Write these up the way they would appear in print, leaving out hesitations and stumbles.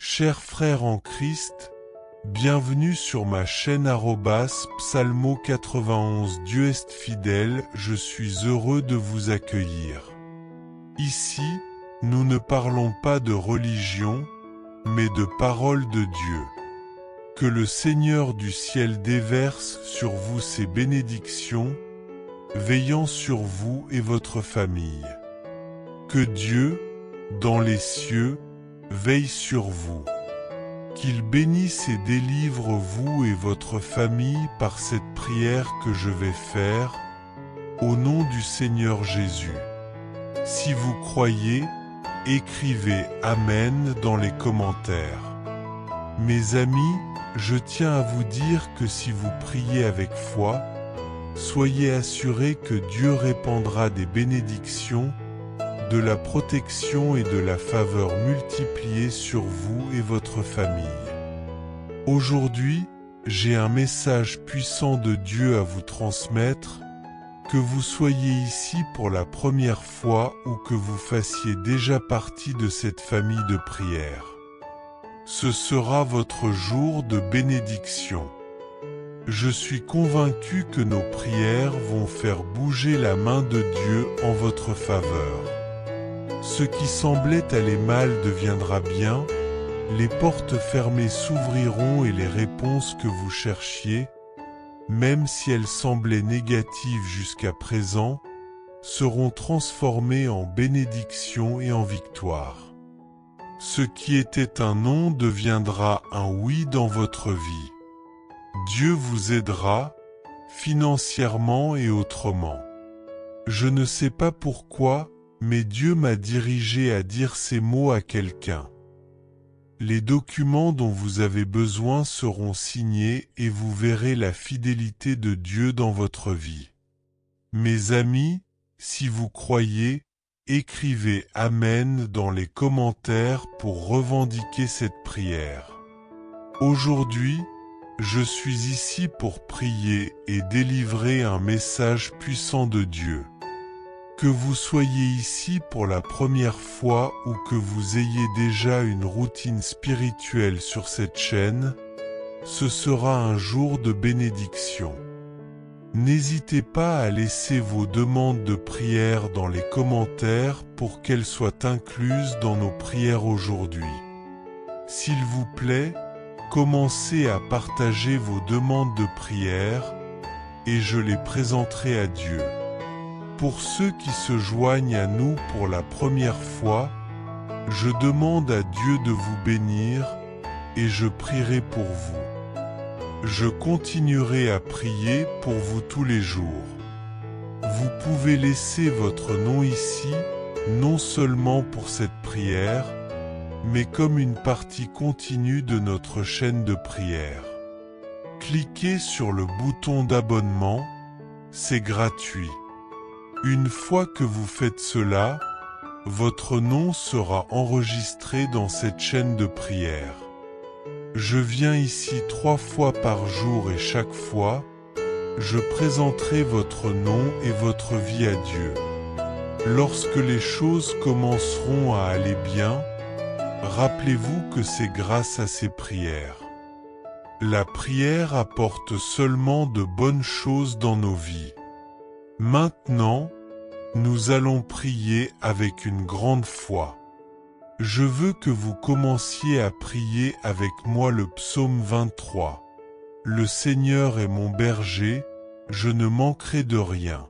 Chers frères en Christ, bienvenue sur ma chaîne Psalmo 91. Dieu est fidèle, je suis heureux de vous accueillir. Ici, nous ne parlons pas de religion, mais de parole de Dieu. Que le Seigneur du ciel déverse sur vous ses bénédictions, veillant sur vous et votre famille. Que Dieu, dans les cieux, veille sur vous. Qu'il bénisse et délivre vous et votre famille par cette prière que je vais faire, au nom du Seigneur Jésus. Si vous croyez, écrivez Amen dans les commentaires. Mes amis, je tiens à vous dire que si vous priez avec foi, soyez assurés que Dieu répandra des bénédictions, de la protection et de la faveur multipliées sur vous et votre famille. Aujourd'hui, j'ai un message puissant de Dieu à vous transmettre, que vous soyez ici pour la première fois ou que vous fassiez déjà partie de cette famille de prière. Ce sera votre jour de bénédiction. Je suis convaincu que nos prières vont faire bouger la main de Dieu en votre faveur. Ce qui semblait aller mal deviendra bien, les portes fermées s'ouvriront et les réponses que vous cherchiez, même si elles semblaient négatives jusqu'à présent, seront transformées en bénédiction et en victoire. Ce qui était un non deviendra un oui dans votre vie. Dieu vous aidera, financièrement et autrement. Je ne sais pas pourquoi, mais Dieu m'a dirigé à dire ces mots à quelqu'un. Les documents dont vous avez besoin seront signés et vous verrez la fidélité de Dieu dans votre vie. Mes amis, si vous croyez, écrivez Amen dans les commentaires pour revendiquer cette prière. Aujourd'hui, je suis ici pour prier et délivrer un message puissant de Dieu. Que vous soyez ici pour la première fois ou que vous ayez déjà une routine spirituelle sur cette chaîne, ce sera un jour de bénédiction. N'hésitez pas à laisser vos demandes de prière dans les commentaires pour qu'elles soient incluses dans nos prières aujourd'hui. S'il vous plaît, commencez à partager vos demandes de prière et je les présenterai à Dieu. Pour ceux qui se joignent à nous pour la première fois, je demande à Dieu de vous bénir et je prierai pour vous. Je continuerai à prier pour vous tous les jours. Vous pouvez laisser votre nom ici, non seulement pour cette prière, mais comme une partie continue de notre chaîne de prière. Cliquez sur le bouton d'abonnement, c'est gratuit. Une fois que vous faites cela, votre nom sera enregistré dans cette chaîne de prière. Je viens ici 3 fois par jour et chaque fois, je présenterai votre nom et votre vie à Dieu. Lorsque les choses commenceront à aller bien, rappelez-vous que c'est grâce à ces prières. La prière apporte seulement de bonnes choses dans nos vies. Maintenant, nous allons prier avec une grande foi. Je veux que vous commenciez à prier avec moi le psaume 23. Le Seigneur est mon berger, je ne manquerai de rien.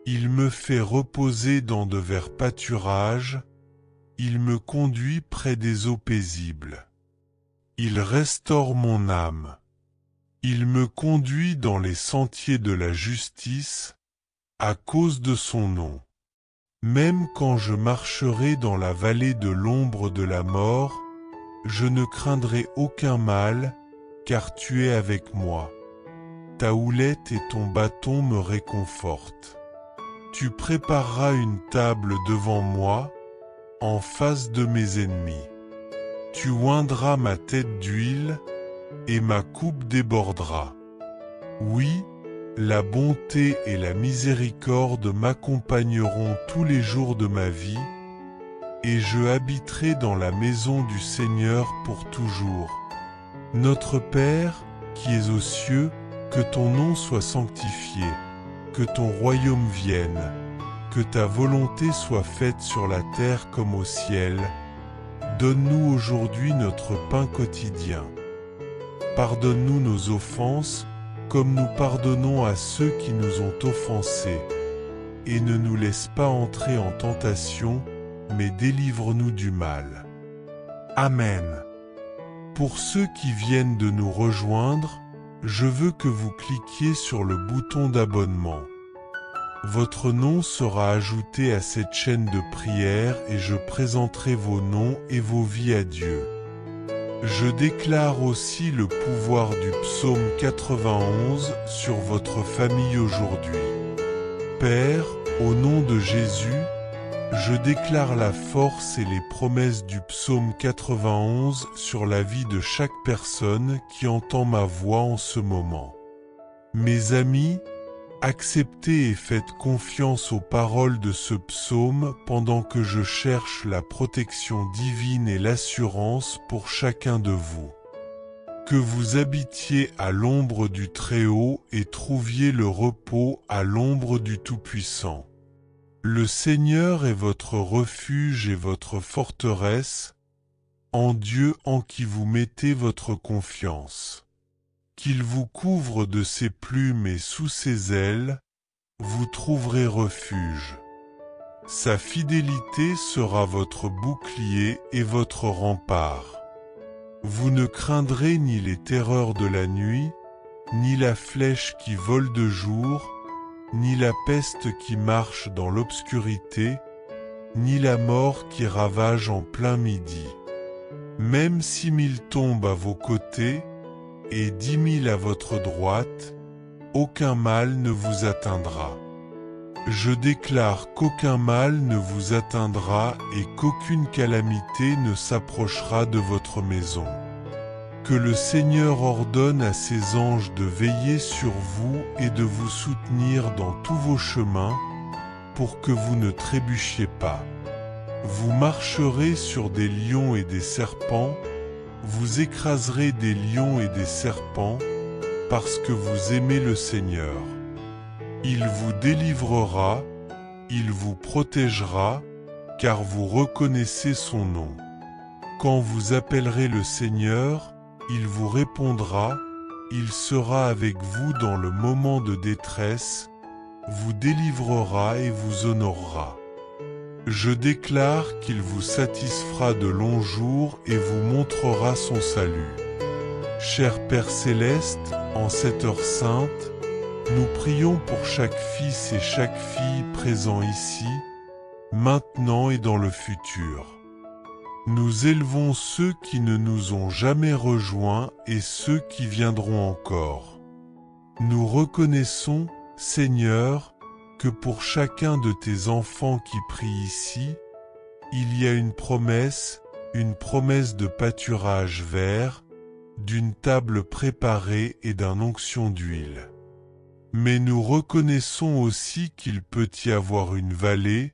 Il me fait reposer dans de verts pâturages, il me conduit près des eaux paisibles. Il restaure mon âme. Il me conduit dans les sentiers de la justice, à cause de son nom. Même quand je marcherai dans la vallée de l'ombre de la mort, je ne craindrai aucun mal, car tu es avec moi. Ta houlette et ton bâton me réconfortent. Tu prépareras une table devant moi, en face de mes ennemis. Tu oindras ma tête d'huile, et ma coupe débordera. Oui, la bonté et la miséricorde m'accompagneront tous les jours de ma vie, et je habiterai dans la maison du Seigneur pour toujours. Notre Père, qui es aux cieux, que ton nom soit sanctifié, que ton royaume vienne, que ta volonté soit faite sur la terre comme au ciel. Donne-nous aujourd'hui notre pain quotidien. Pardonne-nous nos offenses, comme nous pardonnons à ceux qui nous ont offensés. Et ne nous laisse pas entrer en tentation, mais délivre-nous du mal. Amen. Pour ceux qui viennent de nous rejoindre, je veux que vous cliquiez sur le bouton d'abonnement. Votre nom sera ajouté à cette chaîne de prière et je présenterai vos noms et vos vies à Dieu. Je déclare aussi le pouvoir du psaume 91 sur votre famille aujourd'hui. Père, au nom de Jésus, je déclare la force et les promesses du psaume 91 sur la vie de chaque personne qui entend ma voix en ce moment. Mes amis, acceptez et faites confiance aux paroles de ce psaume pendant que je cherche la protection divine et l'assurance pour chacun de vous. Que vous habitiez à l'ombre du Très-Haut et trouviez le repos à l'ombre du Tout-Puissant. Le Seigneur est votre refuge et votre forteresse, en Dieu en qui vous mettez votre confiance. Qu'il vous couvre de ses plumes et sous ses ailes, vous trouverez refuge. Sa fidélité sera votre bouclier et votre rempart. Vous ne craindrez ni les terreurs de la nuit, ni la flèche qui vole de jour, ni la peste qui marche dans l'obscurité, ni la mort qui ravage en plein midi. Même 6000 tombent à vos côtés, et 10 000 à votre droite, aucun mal ne vous atteindra. Je déclare qu'aucun mal ne vous atteindra et qu'aucune calamité ne s'approchera de votre maison. Que le Seigneur ordonne à ses anges de veiller sur vous et de vous soutenir dans tous vos chemins, pour que vous ne trébuchiez pas. Vous marcherez sur des lions et des serpents, vous écraserez des lions et des serpents, parce que vous aimez le Seigneur. Il vous délivrera, il vous protégera, car vous reconnaissez son nom. Quand vous appellerez le Seigneur, il vous répondra, il sera avec vous dans le moment de détresse, vous délivrera et vous honorera. Je déclare qu'il vous satisfera de longs jours et vous montrera son salut. Cher Père Céleste, en cette heure sainte, nous prions pour chaque fils et chaque fille présents ici, maintenant et dans le futur. Nous élevons ceux qui ne nous ont jamais rejoints et ceux qui viendront encore. Nous reconnaissons, Seigneur, que pour chacun de tes enfants qui prient ici, il y a une promesse de pâturage vert, d'une table préparée et d'un onction d'huile. Mais nous reconnaissons aussi qu'il peut y avoir une vallée,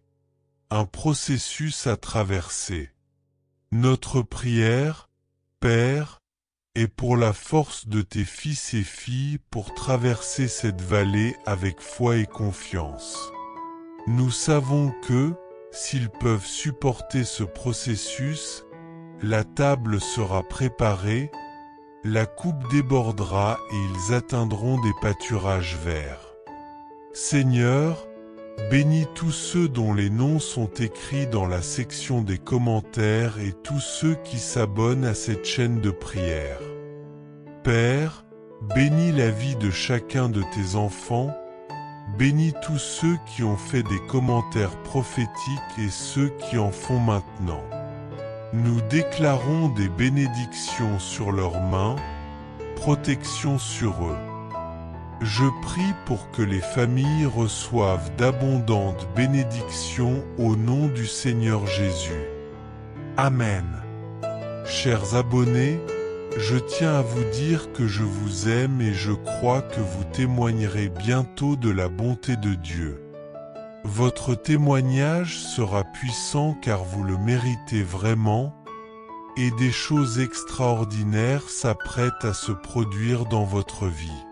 un processus à traverser. Notre prière, Père, est pour la force de tes fils et filles pour traverser cette vallée avec foi et confiance. Nous savons que, s'ils peuvent supporter ce processus, la table sera préparée, la coupe débordera et ils atteindront des pâturages verts. Seigneur, bénis tous ceux dont les noms sont écrits dans la section des commentaires et tous ceux qui s'abonnent à cette chaîne de prière. Père, bénis la vie de chacun de tes enfants, bénis tous ceux qui ont fait des commentaires prophétiques et ceux qui en font maintenant. Nous déclarons des bénédictions sur leurs mains, protection sur eux. Je prie pour que les familles reçoivent d'abondantes bénédictions au nom du Seigneur Jésus. Amen. Chers abonnés, je tiens à vous dire que je vous aime et je crois que vous témoignerez bientôt de la bonté de Dieu. Votre témoignage sera puissant car vous le méritez vraiment, et des choses extraordinaires s'apprêtent à se produire dans votre vie.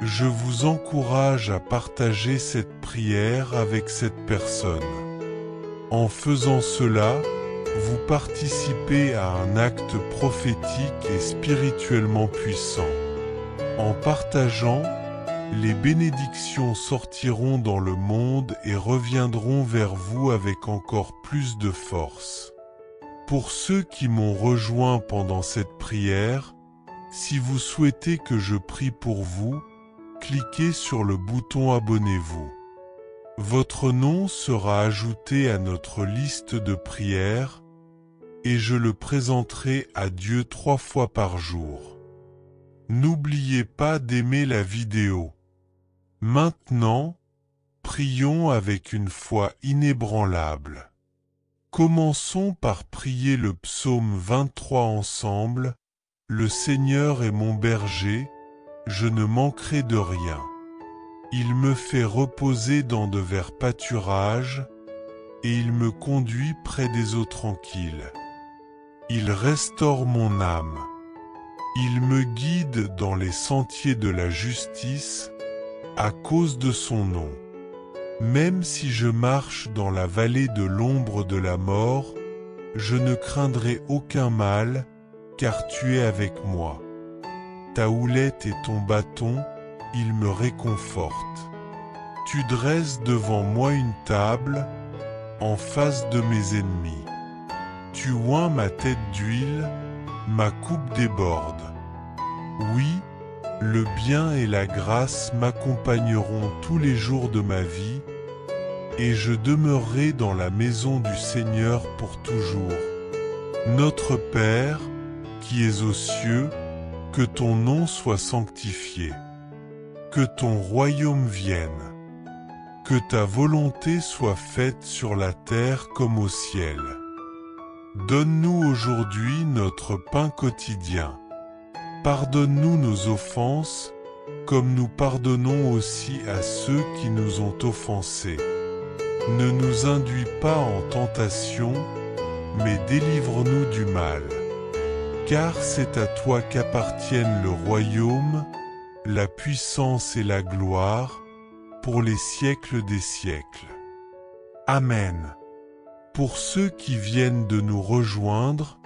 Je vous encourage à partager cette prière avec cette personne. En faisant cela, vous participez à un acte prophétique et spirituellement puissant. En partageant, les bénédictions sortiront dans le monde et reviendront vers vous avec encore plus de force. Pour ceux qui m'ont rejoint pendant cette prière, si vous souhaitez que je prie pour vous, cliquez sur le bouton Abonnez-vous. Votre nom sera ajouté à notre liste de prières et je le présenterai à Dieu 3 fois par jour. N'oubliez pas d'aimer la vidéo. Maintenant, prions avec une foi inébranlable. Commençons par prier le psaume 23 ensemble. Le Seigneur est mon berger, je ne manquerai de rien. Il me fait reposer dans de verts pâturages, et il me conduit près des eaux tranquilles. Il restaure mon âme. Il me guide dans les sentiers de la justice, à cause de son nom. Même si je marche dans la vallée de l'ombre de la mort, je ne craindrai aucun mal, car tu es avec moi. Ta houlette et ton bâton, ils me réconfortent. Tu dresses devant moi une table, en face de mes ennemis. Tu oins ma tête d'huile, ma coupe déborde. Oui, le bien et la grâce m'accompagneront tous les jours de ma vie, et je demeurerai dans la maison du Seigneur pour toujours. Notre Père, qui es aux cieux, que ton nom soit sanctifié. Que ton royaume vienne. Que ta volonté soit faite sur la terre comme au ciel. Donne-nous aujourd'hui notre pain quotidien. Pardonne-nous nos offenses, comme nous pardonnons aussi à ceux qui nous ont offensés. Ne nous induis pas en tentation, mais délivre-nous du mal. Car c'est à toi qu'appartiennent le royaume, la puissance et la gloire, pour les siècles des siècles. Amen. Pour ceux qui viennent de nous rejoindre,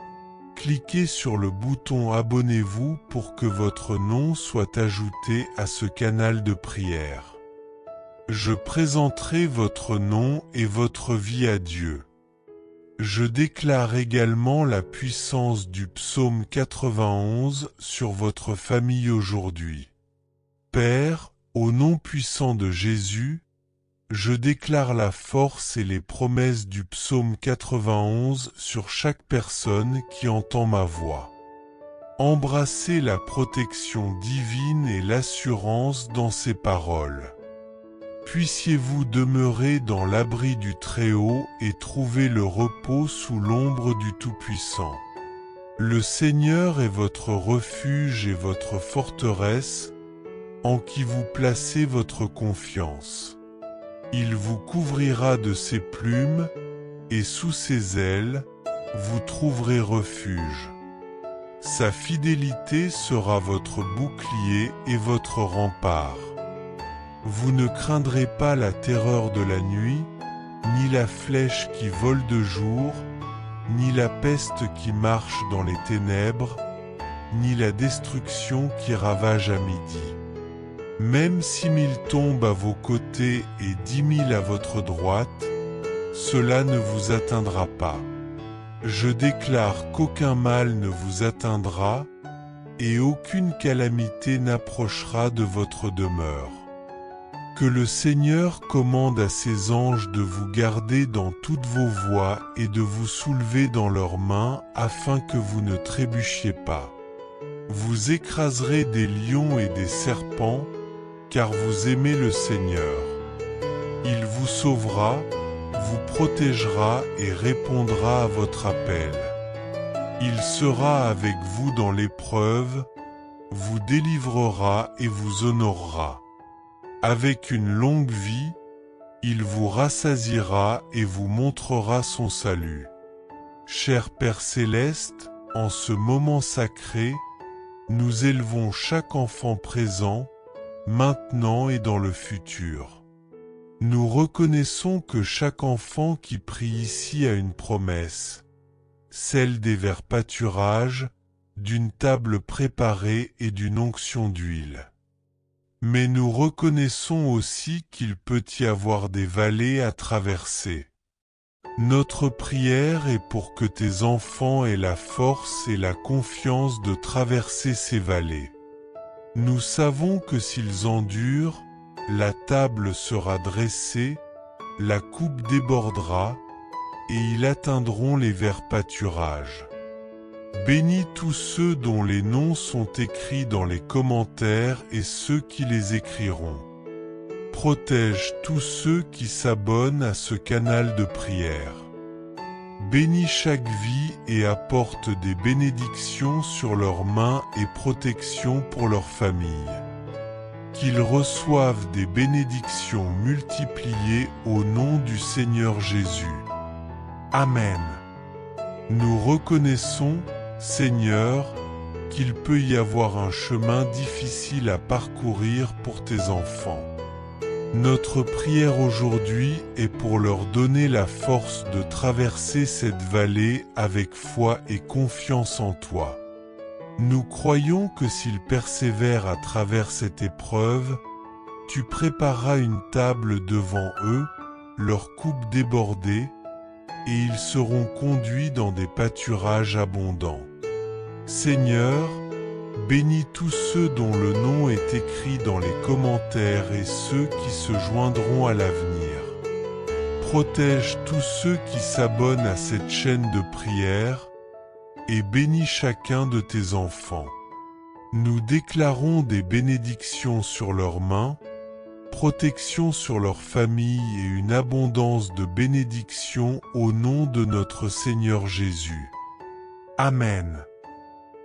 cliquez sur le bouton Abonnez-vous pour que votre nom soit ajouté à ce canal de prière. Je présenterai votre nom et votre vie à Dieu. Je déclare également la puissance du psaume 91 sur votre famille aujourd'hui. Père, au nom puissant de Jésus, je déclare la force et les promesses du psaume 91 sur chaque personne qui entend ma voix. Embrassez la protection divine et l'assurance dans ces paroles. Puissiez-vous demeurer dans l'abri du Très-Haut et trouver le repos sous l'ombre du Tout-Puissant. Le Seigneur est votre refuge et votre forteresse, en qui vous placez votre confiance. Il vous couvrira de ses plumes, et sous ses ailes, vous trouverez refuge. Sa fidélité sera votre bouclier et votre rempart. Vous ne craindrez pas la terreur de la nuit, ni la flèche qui vole de jour, ni la peste qui marche dans les ténèbres, ni la destruction qui ravage à midi. Même 6 000 tombent à vos côtés et 10 000 à votre droite, cela ne vous atteindra pas. Je déclare qu'aucun mal ne vous atteindra, et aucune calamité n'approchera de votre demeure. Que le Seigneur commande à ses anges de vous garder dans toutes vos voies et de vous soulever dans leurs mains afin que vous ne trébuchiez pas. Vous écraserez des lions et des serpents, car vous aimez le Seigneur. Il vous sauvera, vous protégera et répondra à votre appel. Il sera avec vous dans l'épreuve, vous délivrera et vous honorera. Avec une longue vie, Il vous rassasiera et vous montrera son salut. Cher Père Céleste, en ce moment sacré, nous élevons chaque enfant présent, maintenant et dans le futur. Nous reconnaissons que chaque enfant qui prie ici a une promesse, celle des verts pâturages, d'une table préparée et d'une onction d'huile. Mais nous reconnaissons aussi qu'il peut y avoir des vallées à traverser. Notre prière est pour que tes enfants aient la force et la confiance de traverser ces vallées. Nous savons que s'ils endurent, la table sera dressée, la coupe débordera, et ils atteindront les verts pâturages. Bénis tous ceux dont les noms sont écrits dans les commentaires et ceux qui les écriront. Protège tous ceux qui s'abonnent à ce canal de prière. Bénis chaque vie et apporte des bénédictions sur leurs mains et protection pour leur famille. Qu'ils reçoivent des bénédictions multipliées au nom du Seigneur Jésus. Amen. Nous reconnaissons, Seigneur, qu'il peut y avoir un chemin difficile à parcourir pour tes enfants. Notre prière aujourd'hui est pour leur donner la force de traverser cette vallée avec foi et confiance en toi. Nous croyons que s'ils persévèrent à travers cette épreuve, tu prépareras une table devant eux, leur coupe débordée, et ils seront conduits dans des pâturages abondants. Seigneur, bénis tous ceux dont le nom est écrit dans les commentaires et ceux qui se joindront à l'avenir. Protège tous ceux qui s'abonnent à cette chaîne de prière et bénis chacun de tes enfants. Nous déclarons des bénédictions sur leurs mains, protection sur leur famille et une abondance de bénédictions au nom de notre Seigneur Jésus. Amen.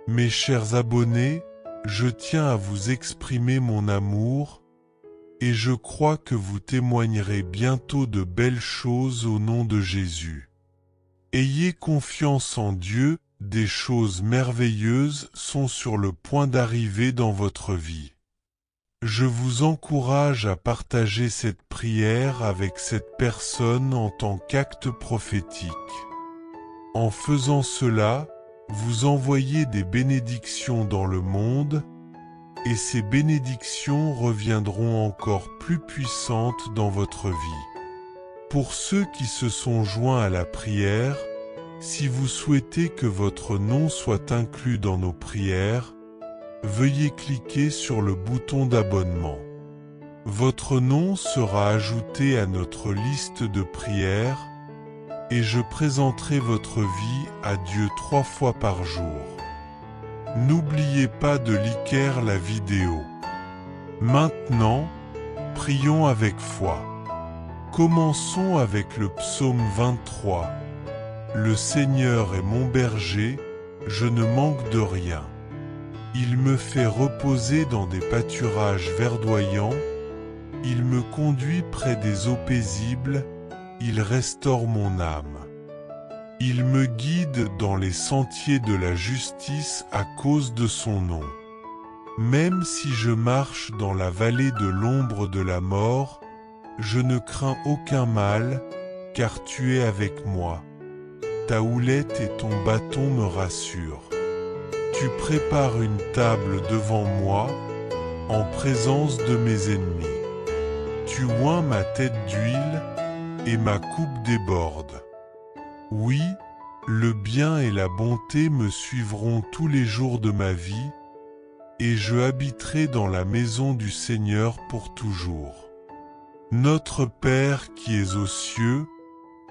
Mes chers abonnés, je tiens à vous exprimer mon amour et je crois que vous témoignerez bientôt de belles choses au nom de Jésus. Ayez confiance en Dieu, des choses merveilleuses sont sur le point d'arriver dans votre vie. Je vous encourage à partager cette prière avec cette personne en tant qu'acte prophétique. En faisant cela, vous envoyez des bénédictions dans le monde, et ces bénédictions reviendront encore plus puissantes dans votre vie. Pour ceux qui se sont joints à la prière, si vous souhaitez que votre nom soit inclus dans nos prières, veuillez cliquer sur le bouton d'abonnement. Votre nom sera ajouté à notre liste de prières et je présenterai votre vie à Dieu 3 fois par jour. N'oubliez pas de liker la vidéo. Maintenant, prions avec foi. Commençons avec le psaume 23. Le Seigneur est mon berger, je ne manque de rien. Il me fait reposer dans des pâturages verdoyants, il me conduit près des eaux paisibles, il restaure mon âme. Il me guide dans les sentiers de la justice à cause de son nom. Même si je marche dans la vallée de l'ombre de la mort, je ne crains aucun mal, car tu es avec moi. Ta houlette et ton bâton me rassurent. Tu prépares une table devant moi, en présence de mes ennemis. Tu oins ma tête d'huile, et ma coupe déborde. Oui, le bien et la bonté me suivront tous les jours de ma vie, et je habiterai dans la maison du Seigneur pour toujours. Notre Père qui es aux cieux,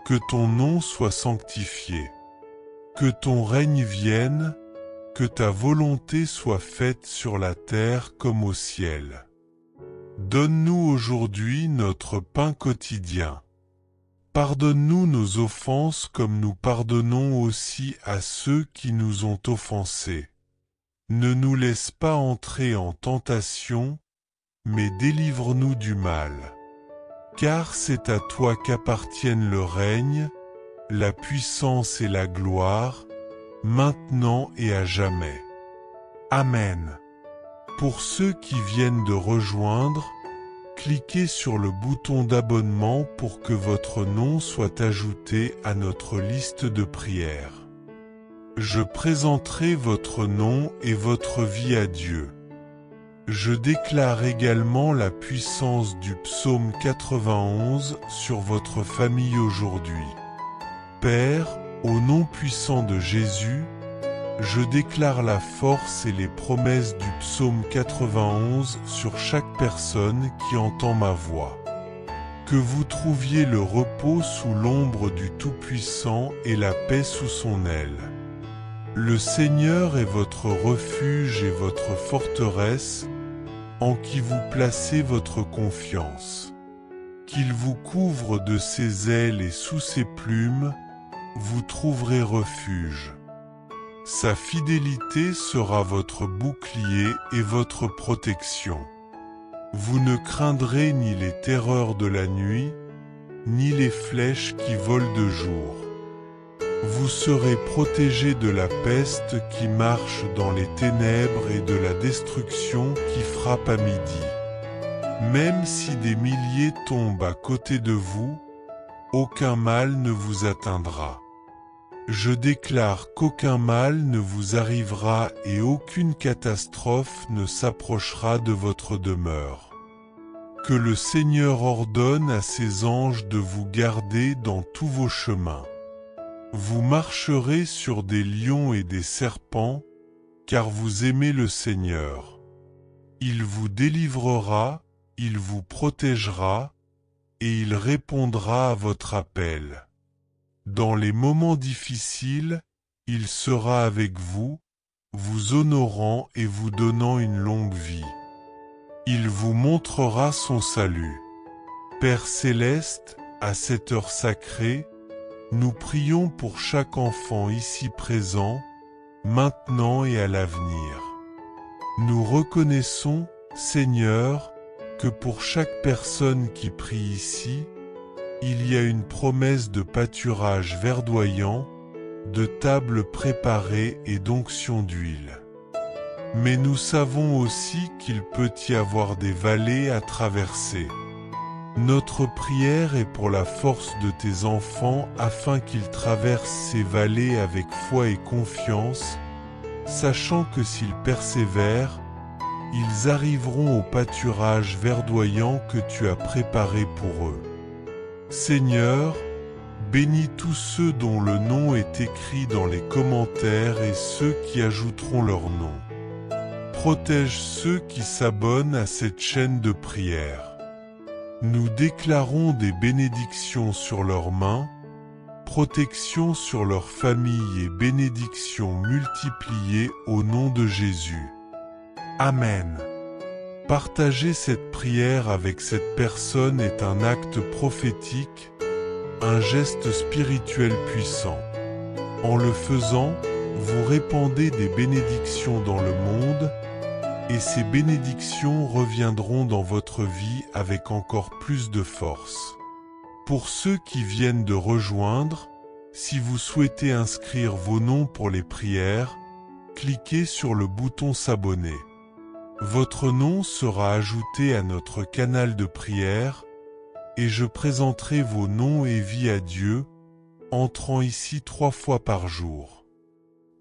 que ton nom soit sanctifié. Que ton règne vienne, que ta volonté soit faite sur la terre comme au ciel. Donne-nous aujourd'hui notre pain quotidien. Pardonne-nous nos offenses comme nous pardonnons aussi à ceux qui nous ont offensés. Ne nous laisse pas entrer en tentation, mais délivre-nous du mal. car c'est à toi qu'appartiennent le règne, la puissance et la gloire, maintenant et à jamais. Amen. Pour ceux qui viennent de rejoindre, cliquez sur le bouton d'abonnement pour que votre nom soit ajouté à notre liste de prières. Je présenterai votre nom et votre vie à Dieu. Je déclare également la puissance du psaume 91 sur votre famille aujourd'hui. Père, au nom puissant de Jésus, je déclare la force et les promesses du psaume 91 sur chaque personne qui entend ma voix. Que vous trouviez le repos sous l'ombre du Tout-Puissant et la paix sous son aile. Le Seigneur est votre refuge et votre forteresse, en qui vous placez votre confiance. Qu'il vous couvre de ses ailes et sous ses plumes, vous trouverez refuge. Sa fidélité sera votre bouclier et votre protection. Vous ne craindrez ni les terreurs de la nuit, ni les flèches qui volent de jour. Vous serez protégés de la peste qui marche dans les ténèbres et de la destruction qui frappe à midi. Même si des milliers tombent à côté de vous, aucun mal ne vous atteindra. Je déclare qu'aucun mal ne vous arrivera et aucune catastrophe ne s'approchera de votre demeure. Que le Seigneur ordonne à ses anges de vous garder dans tous vos chemins. Vous marcherez sur des lions et des serpents, car vous aimez le Seigneur. Il vous délivrera, il vous protégera, et il répondra à votre appel. Dans les moments difficiles, il sera avec vous, vous honorant et vous donnant une longue vie. Il vous montrera son salut. Père céleste, à cette heure sacrée, nous prions pour chaque enfant ici présent, maintenant et à l'avenir. Nous reconnaissons, Seigneur, que pour chaque personne qui prie ici, il y a une promesse de pâturage verdoyant, de tables préparées et d'onction d'huile. Mais nous savons aussi qu'il peut y avoir des vallées à traverser. Notre prière est pour la force de tes enfants afin qu'ils traversent ces vallées avec foi et confiance, sachant que s'ils persévèrent, ils arriveront au pâturage verdoyant que tu as préparé pour eux. Seigneur, bénis tous ceux dont le nom est écrit dans les commentaires et ceux qui ajouteront leur nom. Protège ceux qui s'abonnent à cette chaîne de prière. Nous déclarons des bénédictions sur leurs mains, protection sur leur famille et bénédictions multipliées au nom de Jésus. Amen. Partager cette prière avec cette personne est un acte prophétique, un geste spirituel puissant. En le faisant, vous répandez des bénédictions dans le monde, et ces bénédictions reviendront dans votre vie avec encore plus de force. Pour ceux qui viennent de rejoindre, si vous souhaitez inscrire vos noms pour les prières, cliquez sur le bouton s'abonner. Votre nom sera ajouté à notre canal de prière et je présenterai vos noms et vie à Dieu, entrant ici 3 fois par jour.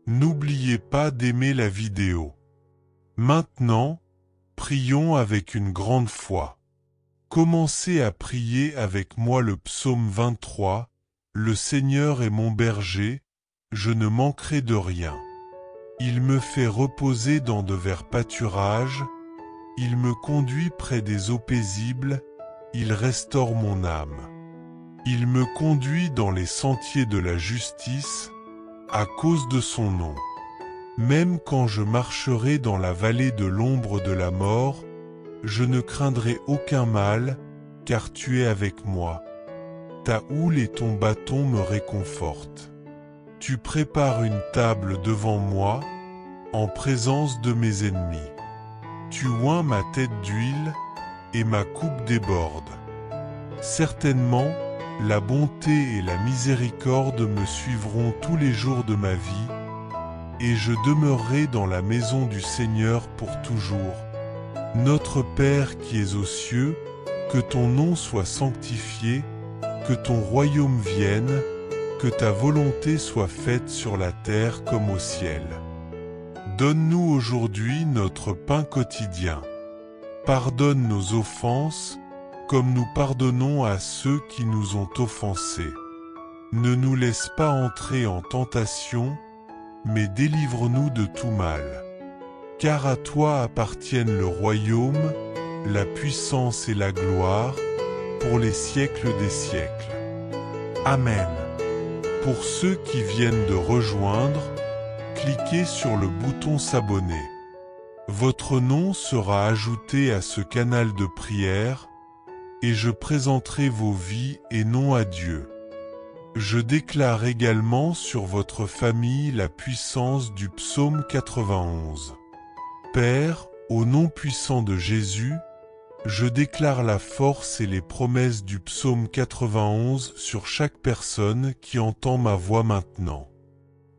N'oubliez pas d'aimer la vidéo. Maintenant, prions avec une grande foi. Commencez à prier avec moi le psaume 23, « Le Seigneur est mon berger, je ne manquerai de rien. Il me fait reposer dans de verts pâturages, il me conduit près des eaux paisibles, il restaure mon âme. Il me conduit dans les sentiers de la justice, à cause de son nom. Même quand je marcherai dans la vallée de l'ombre de la mort, je ne craindrai aucun mal, car tu es avec moi. Ta houle et ton bâton me réconfortent. Tu prépares une table devant moi, en présence de mes ennemis. Tu oins ma tête d'huile, et ma coupe déborde. Certainement, la bonté et la miséricorde me suivront tous les jours de ma vie, et je demeurerai dans la maison du Seigneur pour toujours. Notre Père qui es aux cieux, que ton nom soit sanctifié, que ton royaume vienne, que ta volonté soit faite sur la terre comme au ciel. Donne-nous aujourd'hui notre pain quotidien. Pardonne nos offenses, comme nous pardonnons à ceux qui nous ont offensés. Ne nous laisse pas entrer en tentation, mais délivre-nous de tout mal. Car à toi appartiennent le royaume, la puissance et la gloire, pour les siècles des siècles. Amen. Pour ceux qui viennent de rejoindre, cliquez sur le bouton s'abonner. Votre nom sera ajouté à ce canal de prière, et je présenterai vos vies et noms à Dieu. Je déclare également sur votre famille la puissance du psaume 91. Père, au nom puissant de Jésus, je déclare la force et les promesses du psaume 91 sur chaque personne qui entend ma voix maintenant.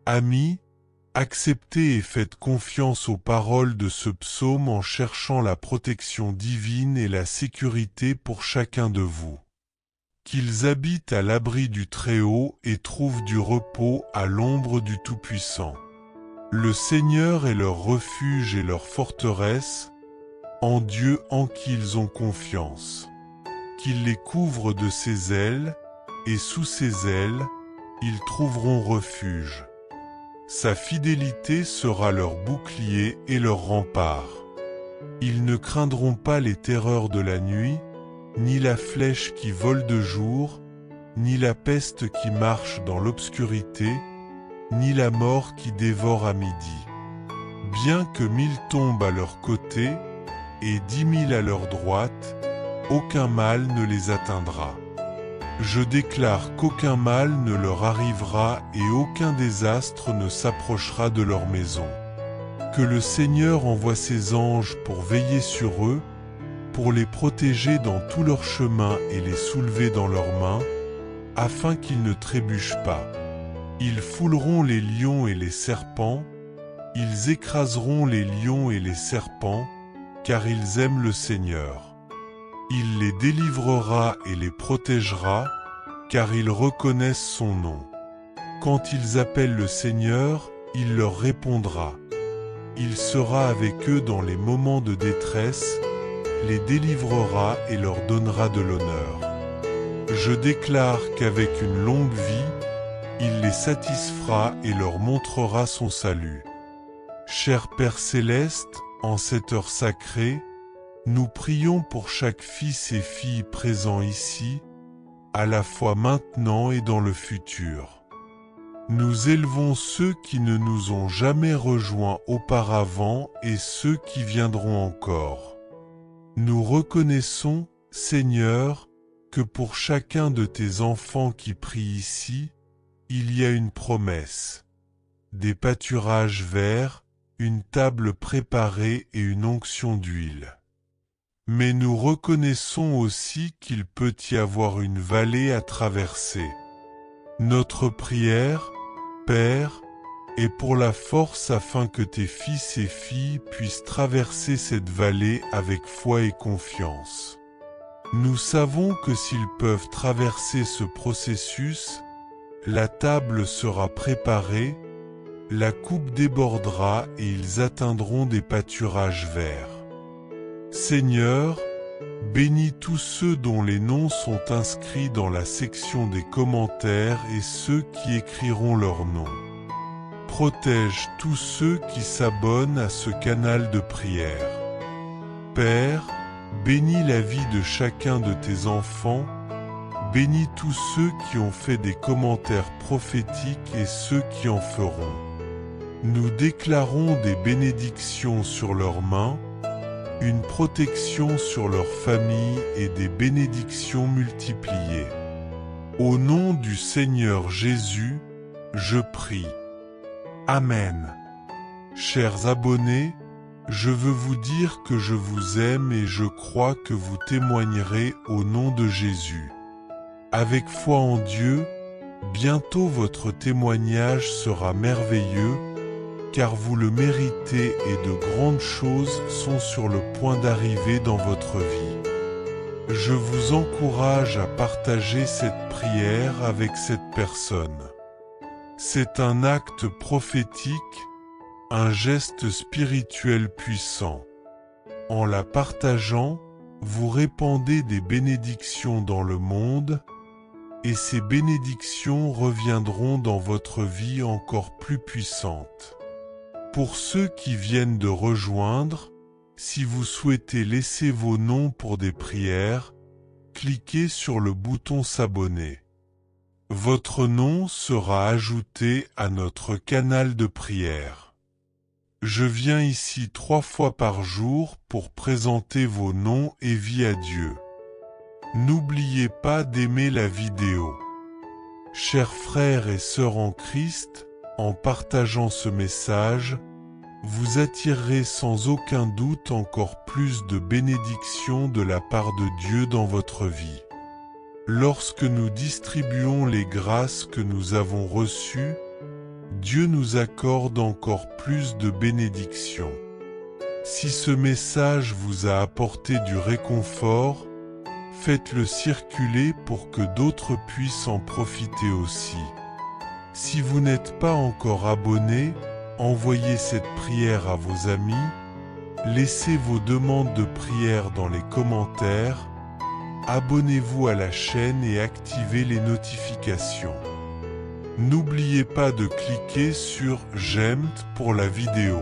Amis, acceptez et faites confiance aux paroles de ce psaume en cherchant la protection divine et la sécurité pour chacun de vous. Qu'ils habitent à l'abri du Très-Haut et trouvent du repos à l'ombre du Tout-Puissant. Le Seigneur est leur refuge et leur forteresse, en Dieu en qui ils ont confiance. Qu'il les couvre de ses ailes, et sous ses ailes, ils trouveront refuge. Sa fidélité sera leur bouclier et leur rempart. Ils ne craindront pas les terreurs de la nuit, ni la flèche qui vole de jour, ni la peste qui marche dans l'obscurité, ni la mort qui dévore à midi. Bien que 1000 tombent à leur côté, et 10 000 à leur droite, aucun mal ne les atteindra. Je déclare qu'aucun mal ne leur arrivera et aucun désastre ne s'approchera de leur maison. Que le Seigneur envoie ses anges pour veiller sur eux, pour les protéger dans tout leur chemin et les soulever dans leurs mains, afin qu'ils ne trébuchent pas. Ils fouleront les lions et les serpents, ils écraseront les lions et les serpents, car ils aiment le Seigneur. Il les délivrera et les protégera, car ils reconnaissent son nom. Quand ils appellent le Seigneur, il leur répondra. Il sera avec eux dans les moments de détresse, les délivrera et leur donnera de l'honneur. Je déclare qu'avec une longue vie, il les satisfera et leur montrera son salut. Cher Père Céleste, en cette heure sacrée, nous prions pour chaque fils et fille présent ici, à la fois maintenant et dans le futur. Nous élevons ceux qui ne nous ont jamais rejoints auparavant et ceux qui viendront encore. Nous reconnaissons, Seigneur, que pour chacun de tes enfants qui prient ici, il y a une promesse, des pâturages verts, une table préparée et une onction d'huile. Mais nous reconnaissons aussi qu'il peut y avoir une vallée à traverser. Notre prière, Père, est pour la force afin que tes fils et filles puissent traverser cette vallée avec foi et confiance. Nous savons que s'ils peuvent traverser ce processus, la table sera préparée, la coupe débordera et ils atteindront des pâturages verts. Seigneur, bénis tous ceux dont les noms sont inscrits dans la section des commentaires et ceux qui écriront leurs noms. Protège tous ceux qui s'abonnent à ce canal de prière. Père, bénis la vie de chacun de tes enfants, bénis tous ceux qui ont fait des commentaires prophétiques et ceux qui en feront. Nous déclarons des bénédictions sur leurs mains, une protection sur leur famille et des bénédictions multipliées. Au nom du Seigneur Jésus, je prie. Amen. Chers abonnés, Je veux vous dire que je vous aime et je crois que vous témoignerez au nom de Jésus. Avec foi en Dieu, bientôt votre témoignage sera merveilleux, car vous le méritez et de grandes choses sont sur le point d'arriver dans votre vie. Je vous encourage à partager cette prière avec cette personne. C'est un acte prophétique, un geste spirituel puissant. En la partageant, vous répandez des bénédictions dans le monde, et ces bénédictions reviendront dans votre vie encore plus puissantes. Pour ceux qui viennent de rejoindre, si vous souhaitez laisser vos noms pour des prières, cliquez sur le bouton s'abonner. Votre nom sera ajouté à notre canal de prière. Je viens ici 3 fois par jour pour présenter vos noms et vie à Dieu. N'oubliez pas d'aimer la vidéo. Chers frères et sœurs en Christ, en partageant ce message, vous attirerez sans aucun doute encore plus de bénédictions de la part de Dieu dans votre vie. Lorsque nous distribuons les grâces que nous avons reçues, Dieu nous accorde encore plus de bénédictions. Si ce message vous a apporté du réconfort, faites-le circuler pour que d'autres puissent en profiter aussi. Si vous n'êtes pas encore abonné, envoyez cette prière à vos amis, laissez vos demandes de prière dans les commentaires, abonnez-vous à la chaîne et activez les notifications. N'oubliez pas de cliquer sur « J'aime » pour la vidéo.